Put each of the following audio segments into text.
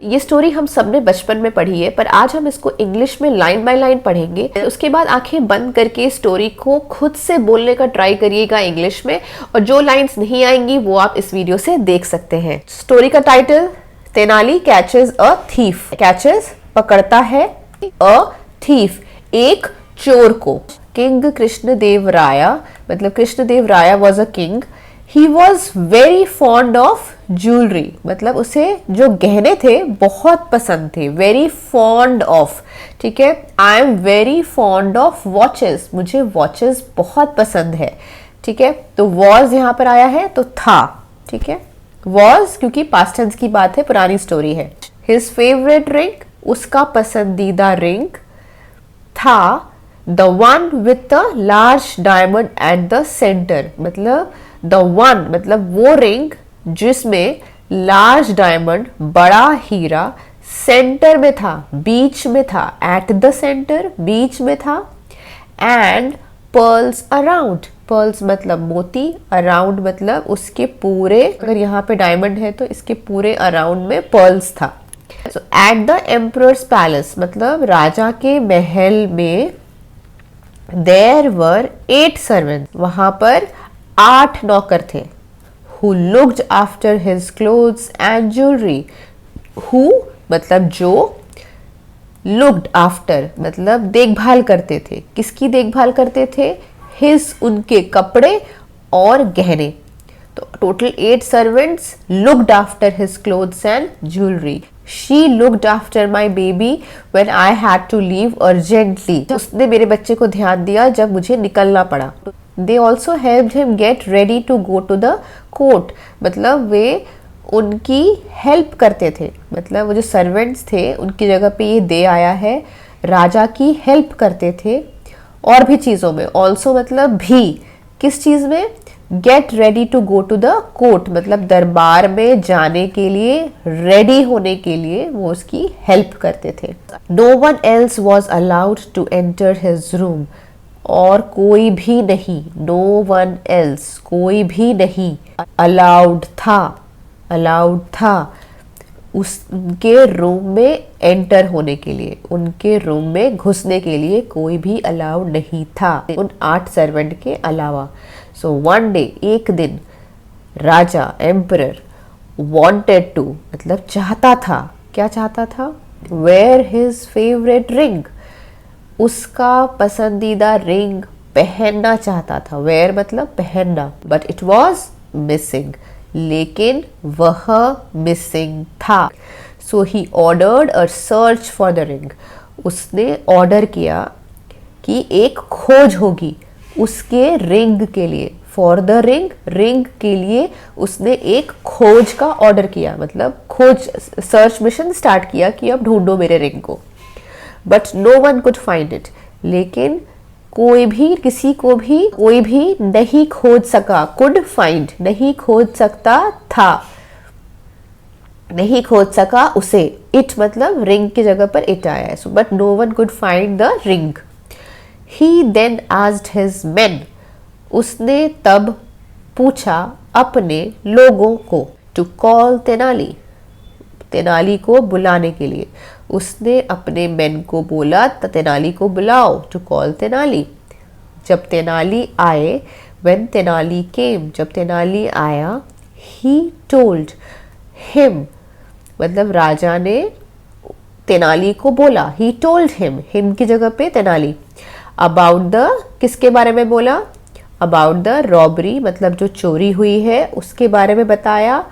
ये स्टोरी हम सबने बचपन में पढ़ी है, पर आज हम इसको इंग्लिश में लाइन बाय लाइन पढ़ेंगे। उसके बाद आंखें बंद करके स्टोरी को खुद से बोलने का ट्राई करिएगा इंग्लिश में, और जो लाइंस नहीं आएंगी वो आप इस वीडियो से देख सकते हैं। स्टोरी का title, Tenali catches a thief. Catches पकड़ता है, अ थीफ एक चोर को। किंग कृष्णदेवराया, मतलब Krishnadevaraya was a king. He was very fond of jewellery, मतलब उसे जो गहने थे बहुत पसंद थे। वेरी फॉन्ड ऑफ, ठीक है। I am very fond of watches, मुझे वॉचेस बहुत पसंद है, ठीक है। तो वॉज यहाँ पर आया है तो था, ठीक है। वॉज क्योंकि पास्ट टेंस की बात है, पुरानी स्टोरी है। हिज फेवरेट रिंग, उसका पसंदीदा रिंग था। The one with the large diamond at the centre, मतलब द वन मतलब वो रिंग जिसमें लार्ज डायमंड बड़ा हीरा सेंटर में था, बीच में था। एट द सेंटर बीच में था। एंड पर्ल्स अराउंड, पर्ल्स मतलब मोती, अराउंड मतलब उसके पूरे, अगर यहाँ पे डायमंड है तो इसके पूरे अराउंड में पर्ल्स था। सो एट द एम्परर्स पैलेस, मतलब राजा के महल में देयर वर 8 सर्वेंट, वहां पर 8 नौकर थे। Who looked after his clothes and jewelry. Who मतलब जो, looked after मतलब देखभाल करते थे। किसकी देखभाल करते थे? His उनके कपड़े और गहने। तो total 8 servants looked after his clothes and jewelry. She looked after my baby when I had to leave urgently. उसने मेरे बच्चे को ध्यान दिया जब मुझे निकलना पड़ा। They also helped him get ready to go to the court. मतलब वे उनकी हेल्प करते थे, मतलब वो जो सर्वेंट्स थे उनकी जगह पे ये दे आया है, राजा की हेल्प करते थे और भी चीज़ों में। ऑल्सो मतलब भी, किस चीज़ में? Get ready to go to the court, मतलब दरबार में जाने के लिए, रेडी होने के लिए वो उसकी हेल्प करते थे। No one else was allowed to enter his room, और कोई भी नहीं, नो वन एल्स कोई भी नहीं, अलाउड था, अलाउड था उसके रूम में एंटर होने के लिए, उनके रूम में घुसने के लिए कोई भी अलाउड नहीं था उन 8 सर्वेंट के अलावा। सो वन डे, एक दिन, राजा एम्परर वांटेड टू मतलब चाहता था, क्या चाहता था? वेयर हिज फेवरेट रिंग, उसका पसंदीदा रिंग पहनना चाहता था। वेयर मतलब पहनना, बट इट वॉज मिसिंग, लेकिन वह मिसिंग था। So he ordered a search for the ring, उसने ऑर्डर किया कि एक खोज होगी उसके रिंग के लिए। फॉर द रिंग, रिंग के लिए उसने एक खोज का ऑर्डर किया, मतलब खोज, सर्च मिशन स्टार्ट किया कि अब ढूंढो मेरे रिंग को। But no one could find it, लेकिन कोई भी, किसी को भी, कोई भी नहीं खोज सका। कुड फाइंड नहीं खोज सकता था, नहीं खोज सका उसे। इट मतलब रिंग की जगह पर इट आया है। So but no one could find the ring. He then asked his men, उसने तब पूछा अपने लोगों को, टू कॉल तेनाली, तेनाली को बुलाने के लिए। उसने अपने मेन को बोला, तेनाली को बुलाओ, टू कॉल तेनाली। जब तेनाली आए, व्हेन तेनाली केम, जब तेनाली आया, ही टोल्ड हिम, मतलब राजा ने तेनाली को बोला, ही टोल्ड हिम, हिम की जगह पे तेनाली, अबाउट द, किसके बारे में बोला? अबाउट द रॉबरी, मतलब जो चोरी हुई है उसके बारे में बताया।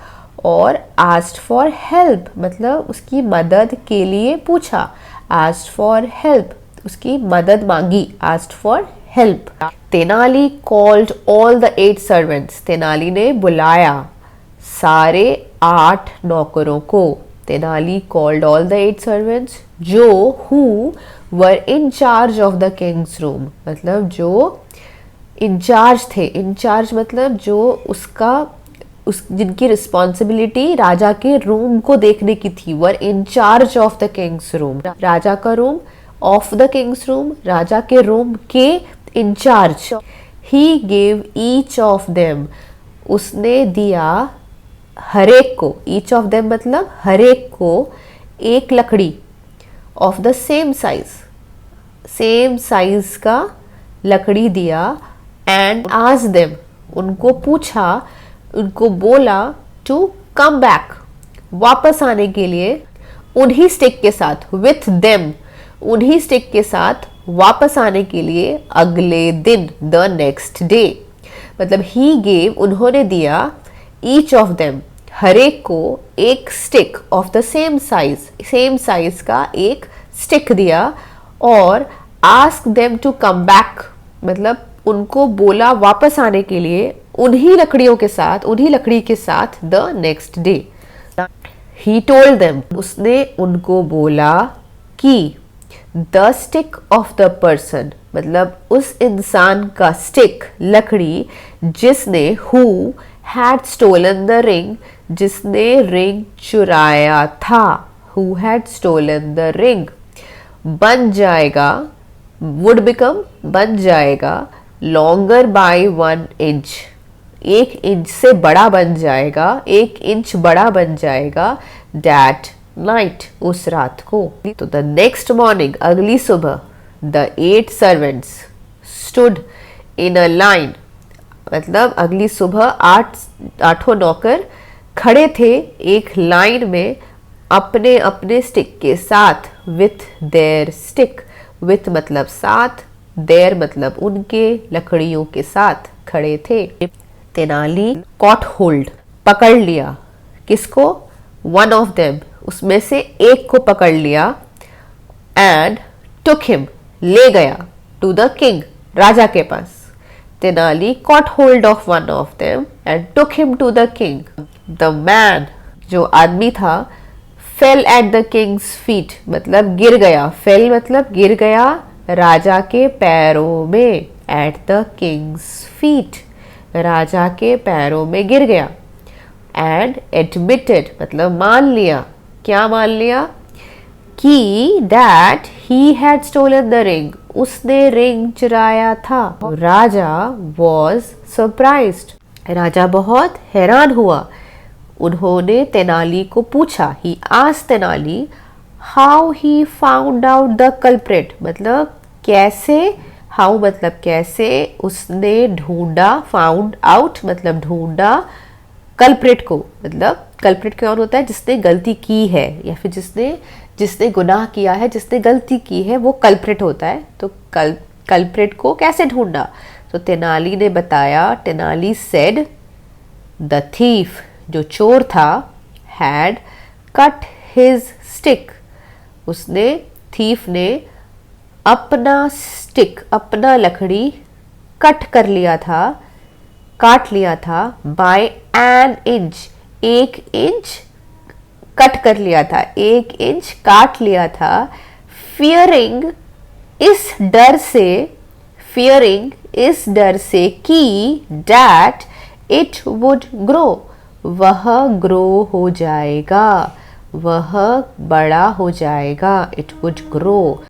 और आस्क्ड फॉर हेल्प, मतलब उसकी मदद के लिए पूछा। आस्क्ड फॉर हेल्प, उसकी मदद मांगी, asked for help. Tenali called all the 8 servants, Tenali ने बुलाया सारे 8 नौकरों को। Tenali called all the 8 servants, जो who were in charge of the king's room, मतलब जो इंचार्ज थे। इंचार्ज मतलब जो उसका, उस जिनकी रिस्पॉन्सिबिलिटी राजा के रूम को देखने की थी। Were in charge of the king's room, राजा का room, of the king's room, राजा के रूम के in charge. He gave each of them, उसने दिया हरेक को, ईच ऑफ देम मतलब हरेक को, एक लकड़ी ऑफ द सेम साइज का लकड़ी दिया एंड आस्क्ड देम, उनको पूछा, उनको बोला टू कम बैक, वापस आने के लिए उन्हीं स्टिक के साथ, विथ देम, उन्हीं स्टिक के साथ वापस आने के लिए अगले दिन, द नेक्स्ट डे। मतलब ही गेव, उन्होंने दिया, ईच ऑफ देम, हर एक को एक stick of the same size का एक स्टिक दिया और ask them to come back, मतलब उनको बोला वापस आने के लिए उन्हीं लकड़ियों के साथ, उन्हीं लकड़ी के साथ the next day. He told them, उसने उनको बोला कि the stick of the person, मतलब उस इंसान का स्टिक, लकड़ी, जिसने who had stolen the ring, जिसने रिंग चुराया था, who had stolen the ring, बन जाएगा, वुड बिकम, बन जाएगा, लॉन्गर बाय 1 इंच, 1 इंच से बड़ा बन जाएगा, 1 इंच बड़ा बन जाएगा, दैट नाइट, उस रात को। तो द नेक्स्ट मॉर्निंग, अगली सुबह, the 8 servants stood in a line, मतलब अगली सुबह आठों नौकर खड़े थे एक लाइन में अपने अपने स्टिक के साथ, विथ देयर स्टिक, विथ मतलब साथ, देयर मतलब उनके, लकड़ियों के साथ खड़े थे। तेनाली कॉट होल्ड, पकड़ लिया, किसको? वन ऑफ देम, उसमें से एक को पकड़ लिया, एंड टुक हिम, ले गया, टू द किंग, राजा के पास। Tenali caught hold of one of them and took him to the king. The man, जो आदमी था, fell at the king's feet, मतलब गिर गया, फेल मतलब गिर गया राजा के पैरों में, एट द किंग्स फीट, राजा के पैरों में गिर गया। एंड एडमिटेड मतलब मान लिया, क्या मान लिया? कि that he had stolen the ring, उसने रिंग चुराया था। राजा वॉज सरप्राइज्ड, राजा बहुत हैरान हुआ। उन्होंने तेनाली को पूछा, he asked Tenali how he found out the culprit, मतलब कैसे, हाउ मतलब कैसे, उसने ढूंढा, फाउंड आउट मतलब ढूंढा, कल्प्रिट को, मतलब कल्प्रिट कौन होता है? जिसने गलती की है, या फिर जिसने गुनाह किया है, जिसने गलती की है, वो कल्प्रिट होता है। तो कल्प्रिट को कैसे ढूंढा? तो तेनाली ने बताया, तेनाली सेड द थीफ, जो चोर था, हैड कट हिज स्टिक, उसने, थीफ ने अपना स्टिक, अपना लकड़ी कट कर लिया था, काट लिया था, by an inch, 1 inch cut कर लिया था, 1 इंच काट लिया था, फियरिंग, इस डर से, फियरिंग इस डर से कि डैट इट वुड ग्रो, वह ग्रो हो जाएगा, वह बड़ा हो जाएगा, इट वुड ग्रो।